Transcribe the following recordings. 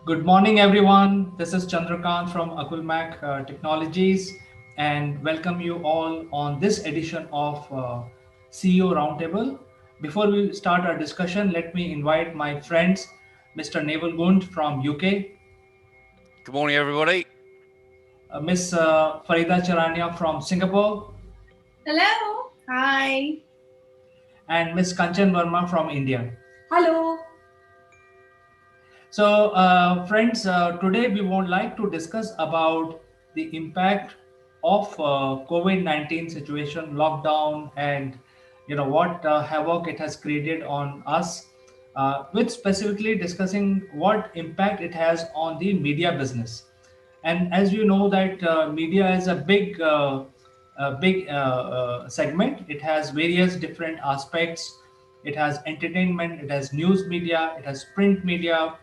Good morning, everyone. This is Chandrakant from Akulmach Technologies, and welcome you all on this edition of CEO Roundtable. Before we start our discussion, let me invite my friends, Mr. Neville Gaunt from UK, Good morning, everybody. Miss Farida Charania from Singapore, Hello. Hi. and Miss Kanchan Verma from India. Hello. So, friends, today we would like to discuss about the impact of COVID-19 situation, lockdown, and what havoc it has created on us. With specifically discussing what impact it has on the media business. And as you know that media is a big segment. It has various different aspects. It has entertainment, it has news media, it has print media,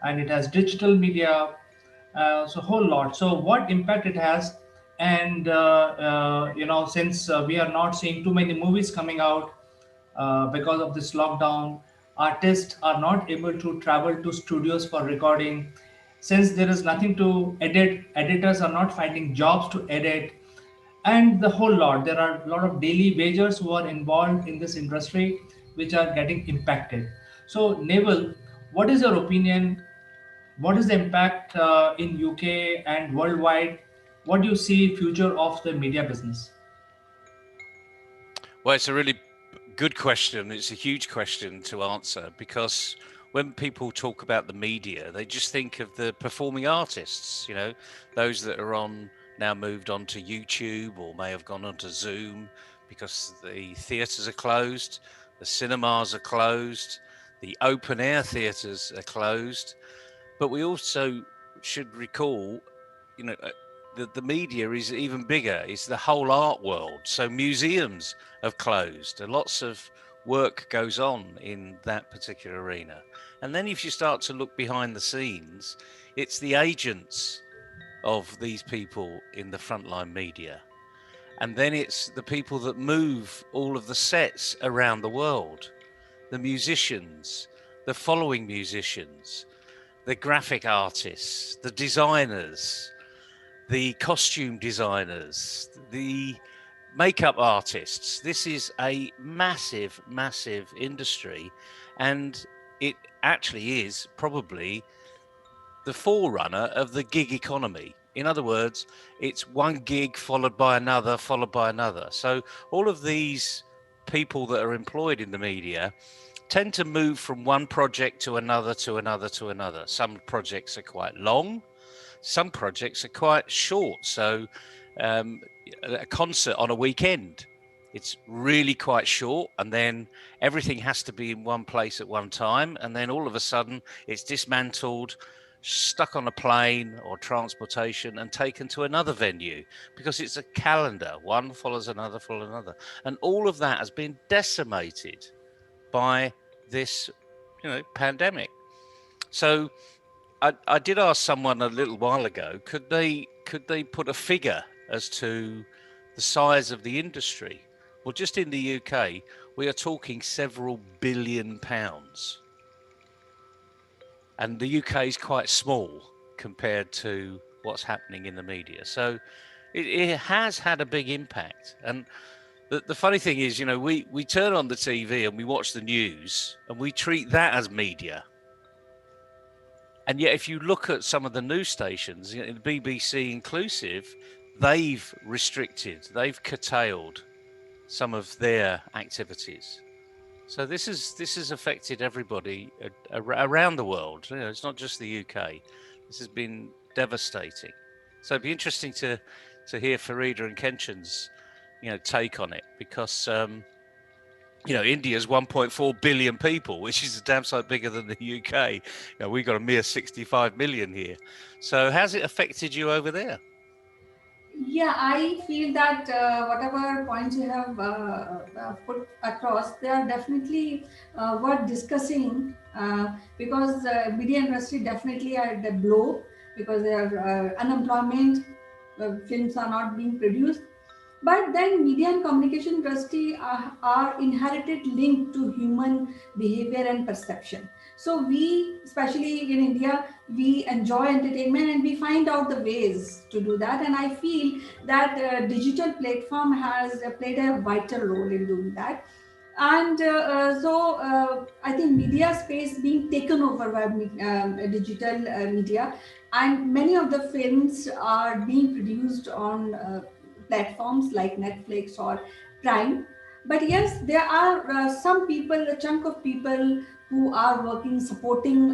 and it has digital media. So whole lot. So what impact it has, and since we are not seeing too many movies coming out because of this lockdown, artists are not able to travel to studios for recording. Since there is nothing to edit, editors are not finding jobs to edit, and the whole lot. There are a lot of daily wagers who are involved in this industry which are getting impacted. So, Neville, what is your opinion? What is the impact in UK and worldwide? What do you see future of the media business? Well, it's a really good question. It's a huge question to answer because when people talk about the media, they just think of the performing artists, those that are on now moved on to YouTube or may have gone on to Zoom because the theatres are closed, the cinemas are closed, the open air theatres are closed. But we also should recall, you know, uh, the media is even bigger. It's the whole art world. So museums have closed, and lots of work goes on in that particular arena. And then if you start to look behind the scenes, it's the agents of these people in the frontline media. And then it's the people that move all of the sets around the world, the musicians, the following musicians, the graphic artists, the designers, the costume designers, the makeup artists. This is a massive, massive industry. And it actually is probably the forerunner of the gig economy. In other words, it's one gig followed by another, followed by another. So all of these people that are employed in the media tend to move from one project to another, to another, to another. Some projects are quite long, some projects are quite short. So, um, a concert on a weekend, it's really quite short, and then everything has to be in one place at one time. And then all of a sudden, it's dismantled, stuck on a plane or transportation, and taken to another venue because it's a calendar. One follows another, follows another. And all of that has been decimated by this, pandemic. So I did ask someone a little while ago, could they put a figure as to the size of the industry? Well, just in the UK, we are talking several £billion, and the UK is quite small compared to what's happening in the media. So it has had a big impact. And the funny thing is, we turn on the TV and we watch the news and we treat that as media. And yet, if you look at some of the news stations, the BBC inclusive, they've restricted, they've curtailed some of their activities. So this has affected everybody around the world. It's not just the UK. This has been devastating. So it'd be interesting to hear Farida and Kanchan's take on it, because India's 1.4 billion people, which is a damn sight bigger than the UK. We've got a mere 65 million here. So how's it affected you over there? Yeah, I feel that whatever points you have put across, they are definitely worth discussing because the media industry definitely are at the blow because there are unemployment, films are not being produced. But then media and communication industry are inherited linked to human behavior and perception. So we, especially in India, we enjoy entertainment and we find out the ways to do that. And I feel that digital platform has played a vital role in doing that. And I think media space being taken over by digital media, and many of the films are being produced on platforms like Netflix or Prime. But yes, there are some people, a chunk of people who are working, supporting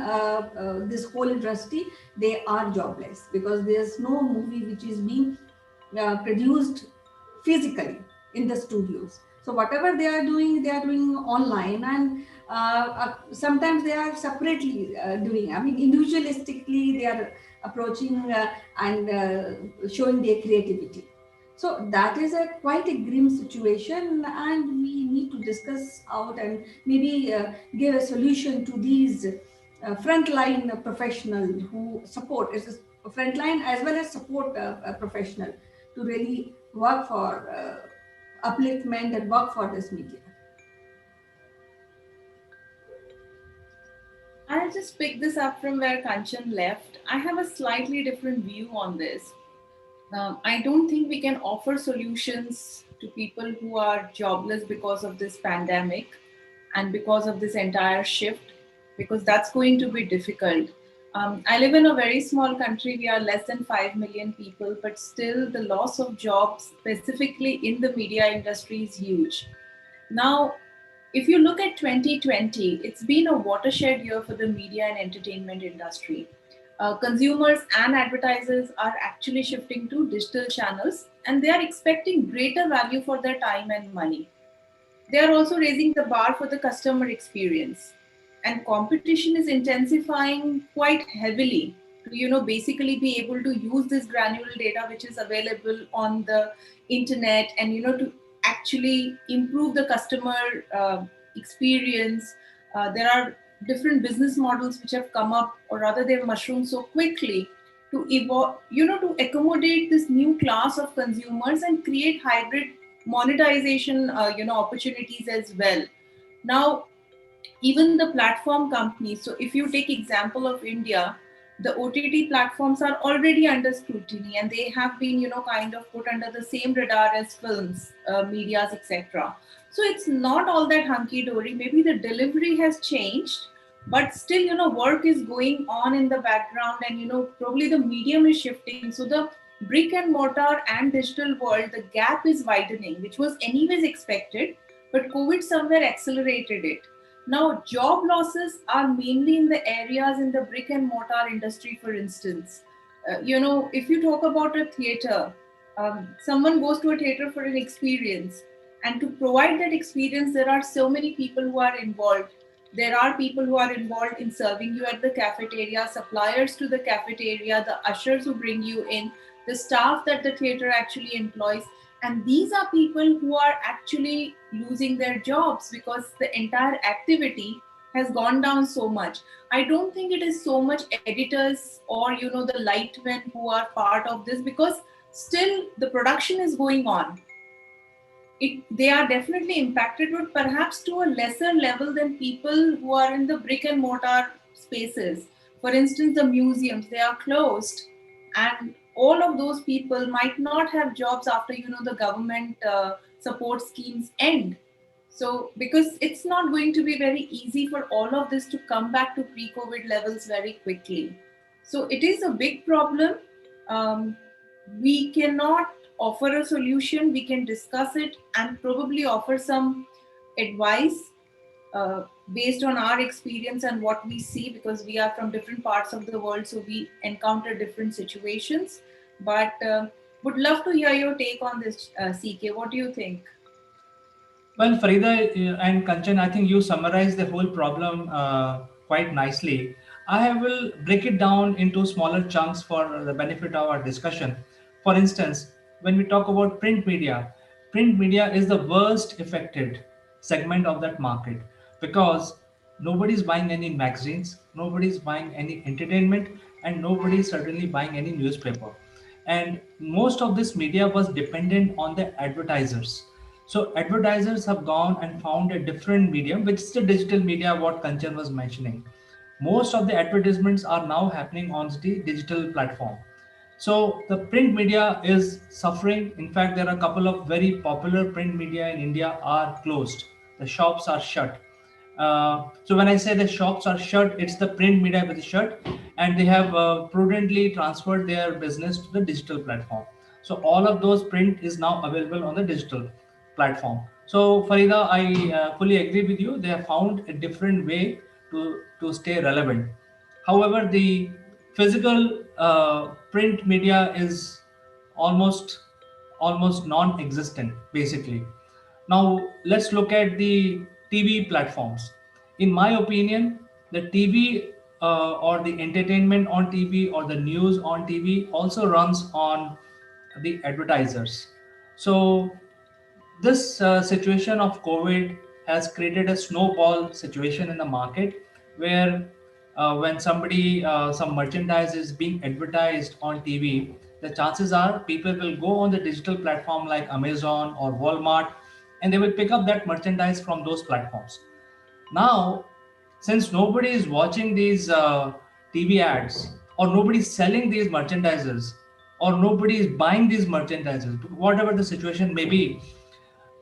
this whole industry. They are jobless because there's no movie which is being produced physically in the studios. So whatever they are doing online, and sometimes they are separately doing. I mean, individualistically, they are approaching and showing their creativity. So that is a quite a grim situation, and we need to discuss out and maybe give a solution to these frontline professional who support. It's a frontline as well as support professional to really work for upliftment and work for this media. I'll just pick this up from where Kanchan left. I have a slightly different view on this. I don't think we can offer solutions to people who are jobless because of this pandemic and because of this entire shift, because that's going to be difficult. I live in a very small country. We are less than 5 million people, but still the loss of jobs, specifically in the media industry, is huge. Now, if you look at 2020, it's been a watershed year for the media and entertainment industry. Consumers and advertisers are actually shifting to digital channels, and they are expecting greater value for their time and money. They are also raising the bar for the customer experience, and competition is intensifying quite heavily to basically be able to use this granular data which is available on the internet, and to actually improve the customer experience. There are different business models which have come up, or rather they've mushroomed so quickly to evolve, to accommodate this new class of consumers and create hybrid monetization opportunities as well. Now, even the platform companies, so if you take example of India, the OTT platforms are already under scrutiny, and they have been kind of put under the same radar as films, medias, etc. So it's not all that hunky dory. Maybe the delivery has changed, but still work is going on in the background, and probably the medium is shifting. So the brick and mortar and digital world, the gap is widening, which was anyways expected, but COVID somewhere accelerated it. Now, job losses are mainly in the areas in the brick and mortar industry, for instance. If you talk about a theater, someone goes to a theater for an experience, and to provide that experience, there are so many people who are involved. There are people who are involved in serving you at the cafeteria, suppliers to the cafeteria, the ushers who bring you in, the staff that the theater actually employs. And these are people who are actually losing their jobs because the entire activity has gone down so much. I don't think it is so much editors or the lightmen who are part of this, because still the production is going on. They are definitely impacted, but perhaps to a lesser level than people who are in the brick and mortar spaces. For instance, the museums, they are closed, and all of those people might not have jobs after the government support schemes end. So because it's not going to be very easy for all of this to come back to pre-COVID levels very quickly. So it is a big problem. We cannot offer a solution. We can discuss it and probably offer some advice based on our experience and what we see, because we are from different parts of the world, so we encounter different situations. But would love to hear your take on this, CK. What do you think? Well, Farida and Kanchan, I think you summarized the whole problem quite nicely. I will break it down into smaller chunks for the benefit of our discussion. For instance, when we talk about print media is the worst affected segment of that market because nobody's buying any magazines, nobody's buying any entertainment, and nobody's certainly buying any newspaper. And most of this media was dependent on the advertisers. So advertisers have gone and found a different medium, which is the digital media, what Kanchan was mentioning. most of the advertisements are now happening on the digital platform. So the print media is suffering. In fact, there are a couple of very popular print media in India are closed. The shops are shut. So when I say the shops are shut, it's the print media which is shut, and they have prudently transferred their business to the digital platform. So all of those print is now available on the digital platform. So Farida, I fully agree with you. They have found a different way to stay relevant. However, the physical print media is almost non-existent basically. Now let's look at the TV platforms. In my opinion, the TV or the entertainment on TV or the news on TV also runs on the advertisers. So this situation of COVID has created a snowball situation in the market where when some merchandise is being advertised on TV, the chances are people will go on the digital platform like Amazon or Walmart, and they will pick up that merchandise from those platforms. Now, since nobody is watching these TV ads, or nobody is selling these merchandises, or nobody is buying these merchandises, whatever the situation may be,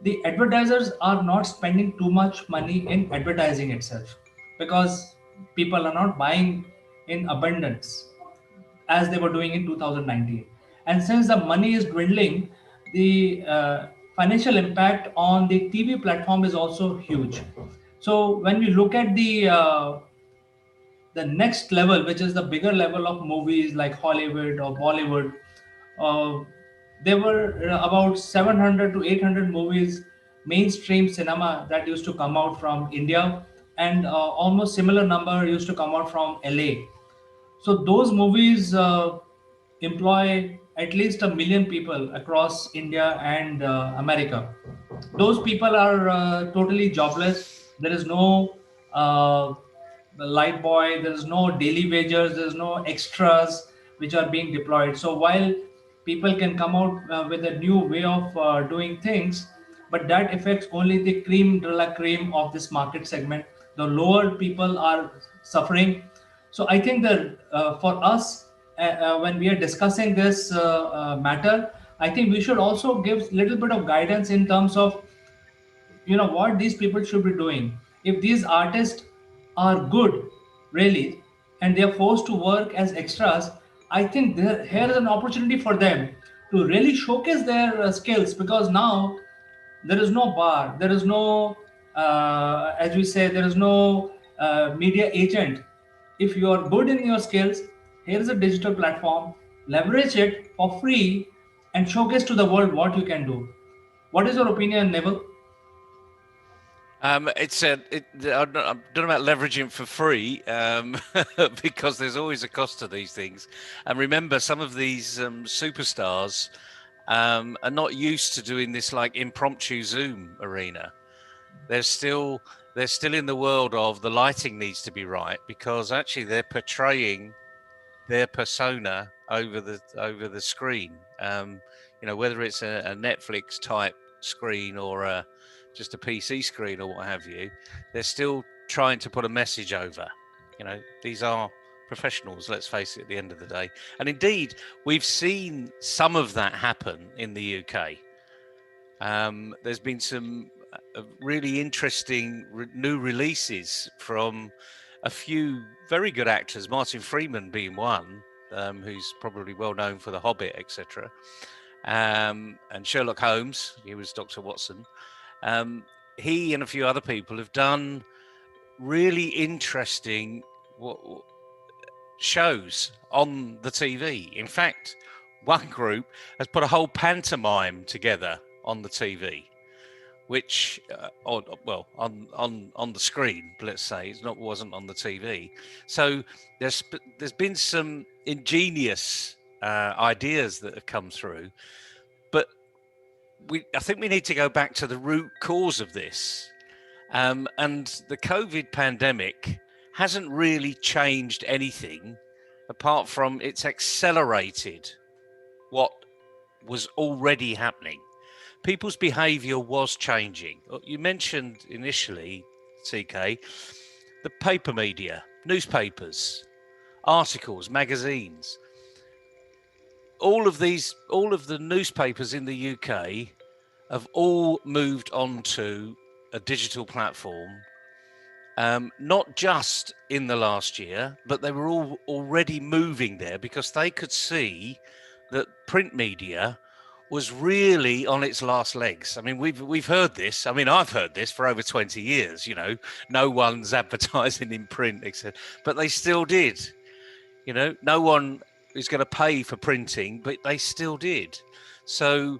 the advertisers are not spending too much money in advertising itself because people are not buying in abundance as they were doing in 2019. And since the money is dwindling, the financial impact on the TV platform is also huge. So when we look at the next level, which is the bigger level of movies like Hollywood or Bollywood, uh, there were about 700 to 800 movies, mainstream cinema that used to come out from India, and almost similar number used to come out from LA. So those movies employ at least a million people across India and America. Those people are totally jobless. There is no light boy. There is no daily wages. There is no extras which are being deployed. So while people can come out with a new way of doing things, but that affects only the cream de la cream of this market segment. The lower people are suffering. So I think that for us, when we are discussing this matter, I think we should also give little bit of guidance in terms of what these people should be doing. If these artists are good, really, and they are forced to work as extras, I think here is an opportunity for them to really showcase their skills because now there is no bar, there is no as we say, there is no media agent. If you are good in your skills, here is a digital platform, leverage it for free and showcase to the world what you can do. What is your opinion, Neville? I don't know about leveraging for free because there's always a cost to these things. And remember, some of these superstars are not used to doing this like impromptu Zoom arena. They're still in the world of the lighting needs to be right because actually they're portraying their persona over the screen. Whether it's a Netflix type screen or just a PC screen or what have you, they're still trying to put a message over. These are professionals, let's face it, at the end of the day. And indeed, we've seen some of that happen in the UK. There's been some really interesting new releases from a few very good actors, Martin Freeman being one, who's probably well known for The Hobbit, etc. And Sherlock Holmes, he was Dr. Watson. He and a few other people have done really interesting shows on the TV. In fact, one group has put a whole pantomime together on the TV, which on the screen, let's say, wasn't on the TV. So there's been some ingenious ideas that have come through, but I think we need to go back to the root cause of this. And the COVID pandemic hasn't really changed anything apart from it's accelerated what was already happening. People's behavior was changing. You mentioned initially, CK, the paper media. newspapers, articles, magazines. All of the newspapers in the UK have all moved onto a digital platform, not just in the last year, but they were all already moving there because they could see that print media was really on its last legs. I mean, we've heard this. I mean, I've heard this for over 20 years. You know, no one's advertising in print, etc. But they still did. You know, no one is going to pay for printing, but they still did. So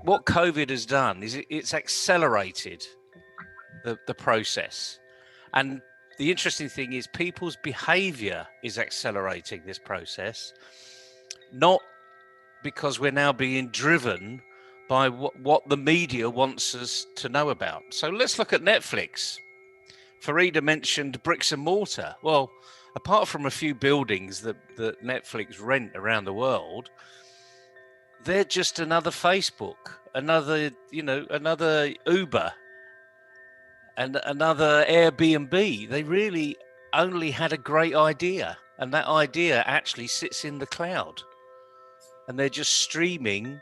what COVID has done is it's accelerated the process. And the interesting thing is people's behavior is accelerating this process, not because we're now being driven by what the media wants us to know about. So let's look at Netflix. Farida mentioned bricks and mortar. Well, apart from a few buildings that Netflix rent around the world, they're just another Facebook, another Uber, and another Airbnb. They really only had a great idea, and that idea actually sits in the cloud, and they're just streaming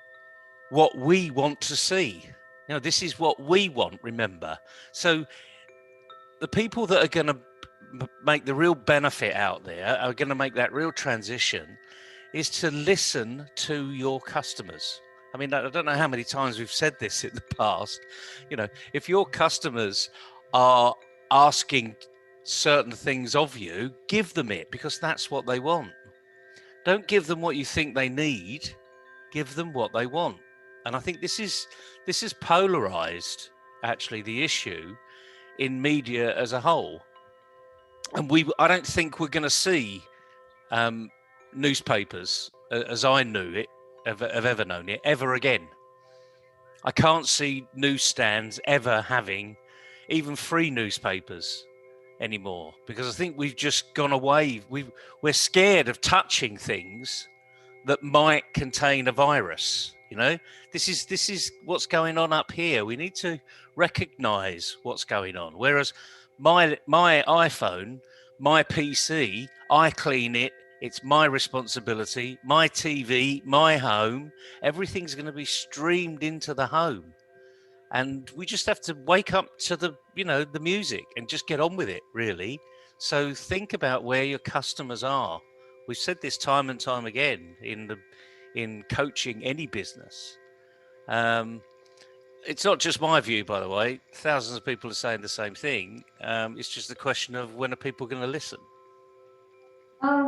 what we want to see. You know, this is what we want, remember. So the people that are going to make the real benefit out there, are going to make that real transition, is to listen to your customers. I mean, I don't know how many times we've said this in the past. You know, if your customers are asking certain things of you, give them it, because that's what they want. Don't give them what you think they need. Give them what they want. And I think this is polarized, actually, the issue in media as a whole. And I don't think we're going to see newspapers as I knew it, have ever known it, ever again. I can't see newsstands ever having even free newspapers anymore, because I think we've just gone away. We're scared of touching things that might contain a virus. You know, this is what's going on up here. We need to recognize what's going on. Whereas my iPhone, my PC, I clean it. It's my responsibility. My TV, my home, everything's going to be streamed into the home. And we just have to wake up to the music and just get on with it, really. So think about where your customers are. We've said this time and time again in coaching any business. It's not just my view, by the way. Thousands of people are saying the same thing. It's just a question of when are people going to listen.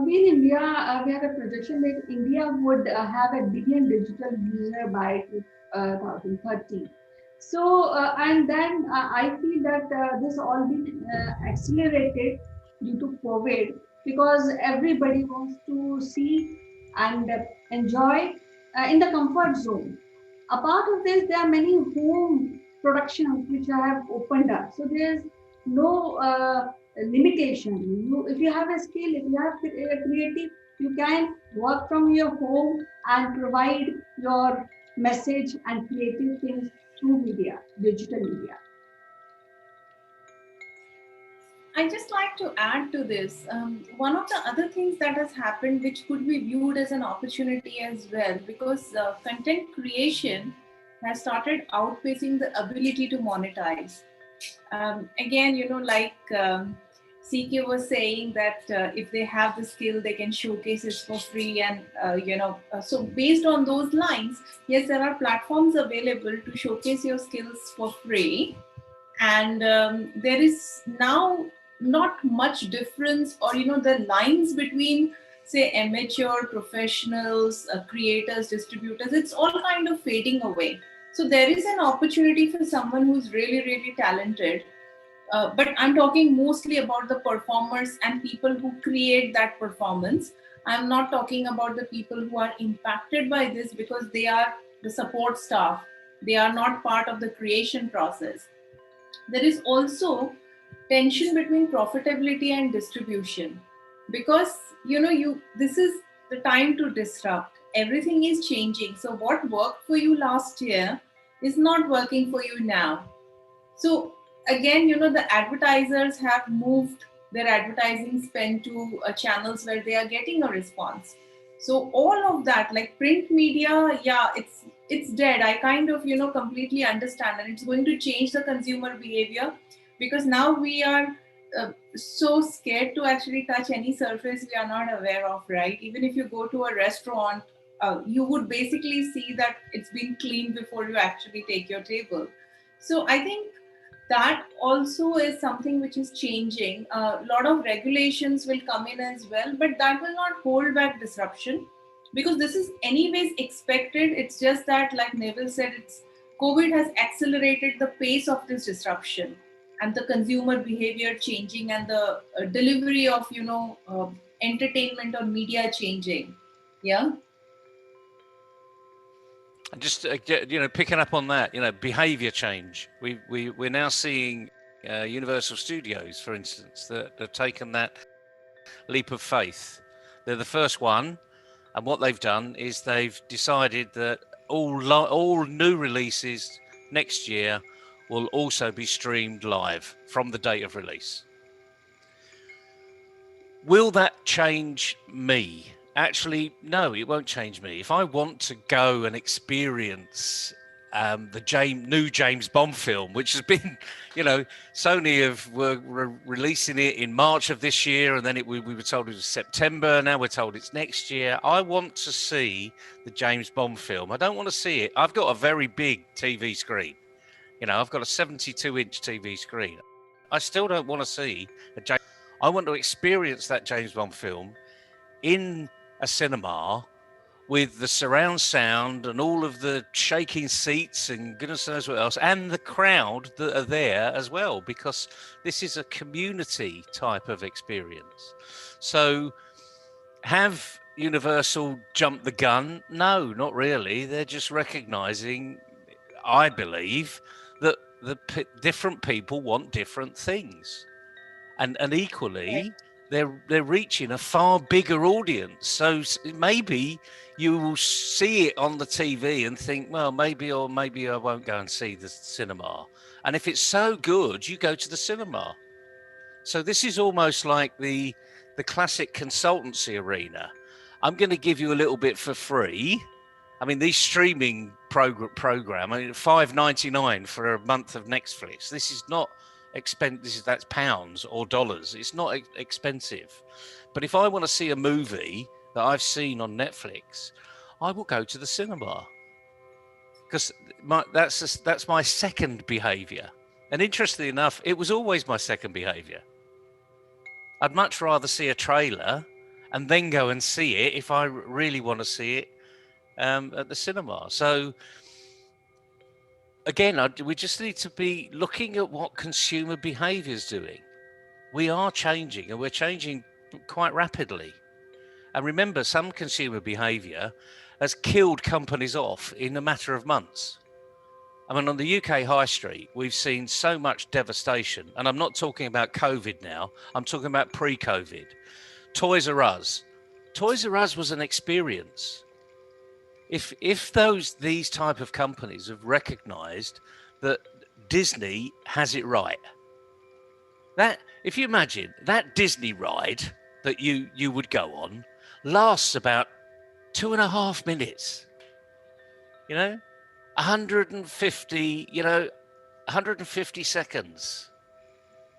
We in India, we have a projection that India would have a billion digital user by 2030. So, and then I feel that this all been accelerated due to COVID, because everybody wants to see and enjoy in the comfort zone. Apart of this, there are many home productions which have opened up. So there's no limitation. If you have a skill, if you have creative, you can work from your home and provide your message and creative things through media, digital media. I just like to add to this. One of the other things that has happened, which could be viewed as an opportunity as well, because content creation has started outpacing the ability to monetize. Again, CK was saying that if they have the skill, they can showcase it for free. And, so based on those lines, yes, there are platforms available to showcase your skills for free. And there is now not much difference, or, the lines between, say, amateur, professionals, creators, distributors, it's all kind of fading away. So there is an opportunity for someone who's really, really talented. But I'm talking mostly about the performers and people who create that performance. I'm not talking about the people who are impacted by this because they are the support staff. They are not part of the creation process. There is also tension between profitability and distribution, because this is the time to disrupt. Everything is changing. So what worked for you last year is not working for you now. So again, the advertisers have moved their advertising spend to channels where they are getting a response. So all of that, like print media, yeah, it's dead. I kind of completely understand, and it's going to change the consumer behavior, because now we are so scared to actually touch any surface we are not aware of, right? Even if you go to a restaurant, you would basically see that it's been cleaned before you actually take your table. So I think that also is something which is changing. A lot of regulations will come in as well, but that will not hold back disruption, because this is anyways expected. It's just that, like Neville said, it's COVID has accelerated the pace of this disruption and the consumer behavior changing, and the delivery of entertainment or media changing. Yeah. And just picking up on that, behavior change. We're now seeing Universal Studios, for instance, that have taken that leap of faith. They're the first one, and what they've done is they've decided that all new releases next year will also be streamed live from the date of release. Will that change me? Actually, no, it won't change me. If I want to go and experience the new James Bond film, which has been, Sony were releasing it in March of this year, and then we were told it was September. Now we're told it's next year. I want to see the James Bond film. I don't want to see it. I've got a very big TV screen. I've got a 72-inch TV screen. I still don't want to see a James. I want to experience that James Bond film in a cinema with the surround sound and all of the shaking seats and goodness knows what else, and the crowd that are there as well, because this is a community type of experience. So have Universal jumped the gun? No, not really. They're just recognizing, I believe, that different people want different things. And equally, they're reaching a far bigger audience. So maybe you will see it on the TV and think, well, maybe I won't go and see the cinema. And if it's so good, you go to the cinema. So this is almost like the classic consultancy arena. I'm going to give you a little bit for free. I mean, these streaming program, $5.99 for a month of Netflix. This is not expensive. That's pounds or dollars. It's not expensive. But if I want to see a movie that I've seen on Netflix, I will go to the cinema, because that's my second behavior. And interestingly enough, it was always my second behavior. I'd much rather see a trailer and then go and see it if I really want to see it at the cinema. So again, we just need to be looking at what consumer behavior is doing. We are changing, and we're changing quite rapidly. And remember, some consumer behavior has killed companies off in a matter of months. I mean, on the UK high street, we've seen so much devastation. And I'm not talking about COVID now. I'm talking about pre-COVID. Toys R Us. Toys R Us was an experience. If these type of companies have recognized that Disney has it right, that if you imagine that Disney ride that you would go on lasts about 2.5 minutes, 150 seconds.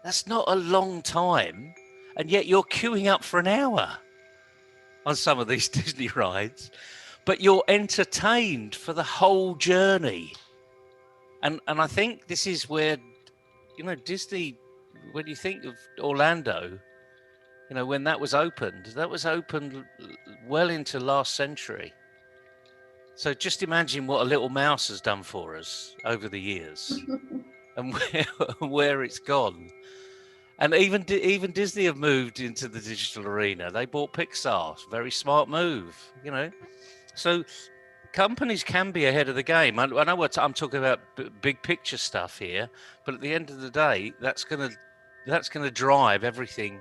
That's not a long time, and yet you're queuing up for an hour on some of these Disney rides, but you're entertained for the whole journey. And I think this is where, Disney, when you think of Orlando, when that was opened well into last century. So just imagine what a little mouse has done for us over the years and where it's gone. And even Disney have moved into the digital arena. They bought Pixar. Very smart move, So companies can be ahead of the game. I know what I'm talking about, big picture stuff here, but at the end of the day, that's going to drive everything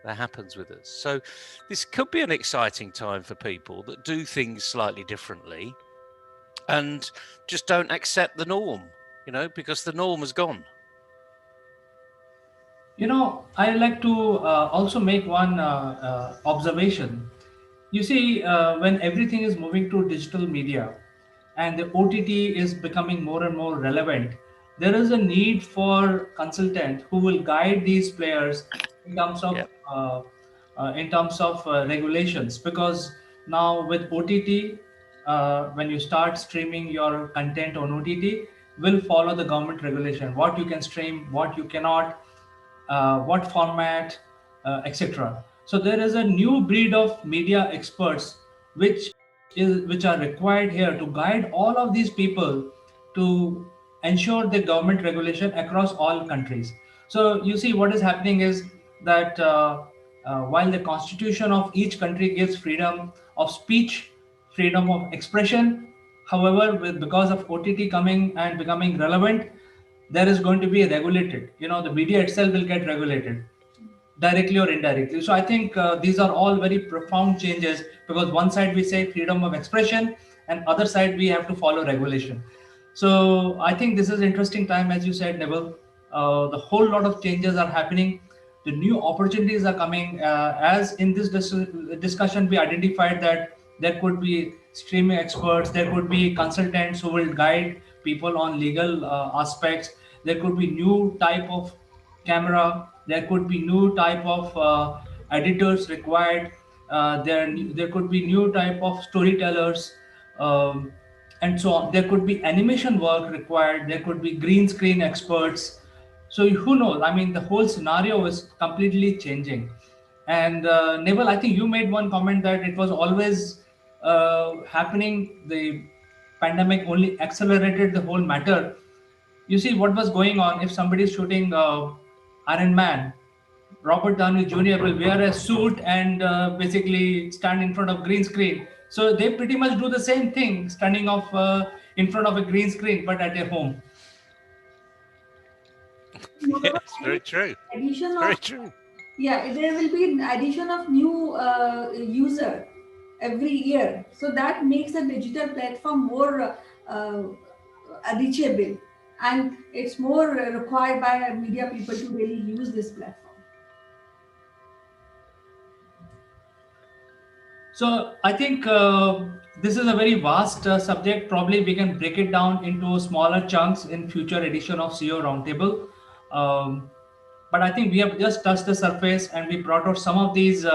that happens with us. So this could be an exciting time for people that do things slightly differently and just don't accept the norm, because the norm has gone. I like to also make one observation. You see, when everything is moving to digital media and the OTT is becoming more and more relevant, there is a need for consultant who will guide these players in terms Yeah. of regulations. Because now with OTT, when you start streaming your content on OTT, will follow the government regulation. What you can stream, what you cannot, what format, etc. So there is a new breed of media experts which are required here to guide all of these people to ensure the government regulation across all countries. So you see, what is happening is that while the constitution of each country gives freedom of speech, freedom of expression, however, because of OTT coming and becoming relevant, there is going to be regulated. The media itself will get regulated directly or indirectly. So I think these are all very profound changes, because one side we say freedom of expression, and other side we have to follow regulation. So I think this is interesting time, as you said, Neville. The whole lot of changes are happening. The new opportunities are coming. As in this discussion, we identified that there could be streaming experts, there could be consultants who will guide people on legal aspects. There could be new type of camera. There could be new type of editors required. There could be new type of storytellers, um, and so on. There could be animation work required. There could be green screen experts. So who knows? I mean, the whole scenario is completely changing. And Neville, I think you made one comment that it was always happening. The pandemic only accelerated the whole matter. You see what was going on. If somebody is shooting Iron Man, Robert Downey Jr. will wear a suit and basically stand in front of green screen. So they pretty much do the same thing, standing off in front of a green screen, but at a home. Yeah, Moreover, it's I very think true. addition It's of very true. yeah, there will be an addition of new user every year, so that makes a digital platform more reachable, and it's more required by media people to really use this platform. So I think this is a very vast subject. Probably we can break it down into smaller chunks in future edition of CEO Roundtable. Um, but I think we have just touched the surface, and we brought out some of these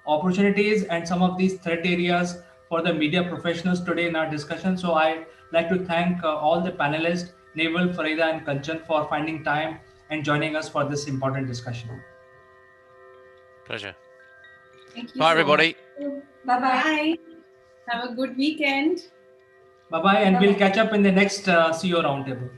opportunities and some of these threat areas for the media professionals today in our discussion. So I like to thank all the panelists, Neville, Farida, and Kanchan, for finding time and joining us for this important discussion. Pleasure. Thank you Bye, so much. everybody. Bye bye. Bye. Have a good weekend. Bye bye, and we'll Bye-bye. catch up in the next CEO Roundtable.